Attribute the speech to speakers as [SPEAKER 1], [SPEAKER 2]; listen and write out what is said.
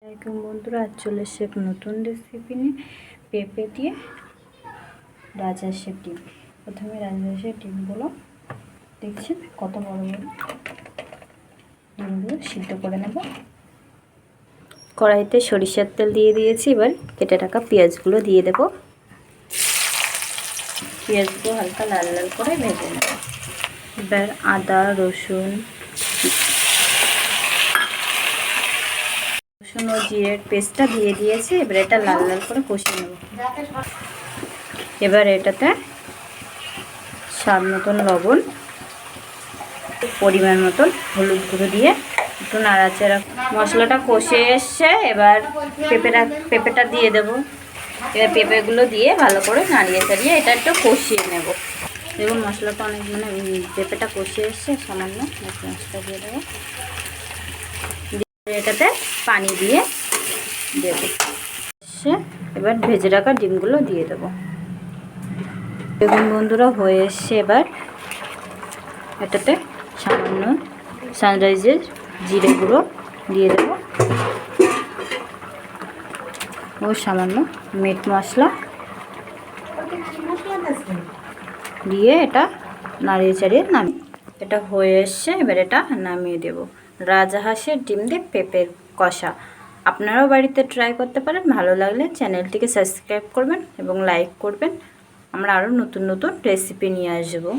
[SPEAKER 1] আসসালামু বন্ধুরা, আজ চলে এসেছে এক নতুন রেসিপি নিয়ে। পেঁপে দিয়ে রাজহাঁসের ডিম। প্রথমে রাজহাঁসের ডিমগুলো দেখছেন কত বড় বড়, ডিমগুলো সিদ্ধ করে নেব। কড়াইতে সরিষার তেল দিয়ে দিয়েছি, এবার কেটে রাখা পেঁয়াজগুলো দিয়ে দেব। পেঁয়াজগুলো হালকা লাল লাল করে ভেজে নেব। এবার আদা রসুন ও জিরের পেস্টটা দিয়ে দিয়েছি। এবার এটা লাল লাল করে কষিয়ে নেব। এবার এটাতে স্বাদ মতন লবণ, পরিমাণ মতন হলুদ গুঁড়ো দিয়ে একটু নাড়াচাড়া। মশলাটা কষে এসছে, এবার পেঁপেটা দিয়ে দেব। এবার পেঁপেগুলো দিয়ে ভালো করে নাড়িয়ে চাড়িয়ে এটা একটু কষিয়ে নেব। দেখুন মশলাটা অনেক পেঁপেটা কষিয়ে এসছে, সামান্য মশলা দিয়ে দেবো। এটাতে পানি দিয়ে দেব। এবার ভেজে রাখা ডিমগুলো দিয়ে দেবো। দেখুন বন্ধুরা হয়ে এসছে। এবার এটাতে সামান্য সানরাইজের জিরে গুঁড়ো দিয়ে দেব ও সামান্য মিট মশলা দিয়ে এটা নাড়িয়ে চাড়িয়ে নামিয়ে, এটা হয়ে এসছে। এবার এটা নামিয়ে দেব। রাজহাঁসের ডিম দিয়ে পেঁপের কষা আপনারাও বাড়িতে ট্রাই করতে পারেন। ভালো লাগলে চ্যানেলটিকে সাবস্ক্রাইব করবেন এবং লাইক করবেন। আমরা আরও নতুন নতুন রেসিপি নিয়ে আসবো।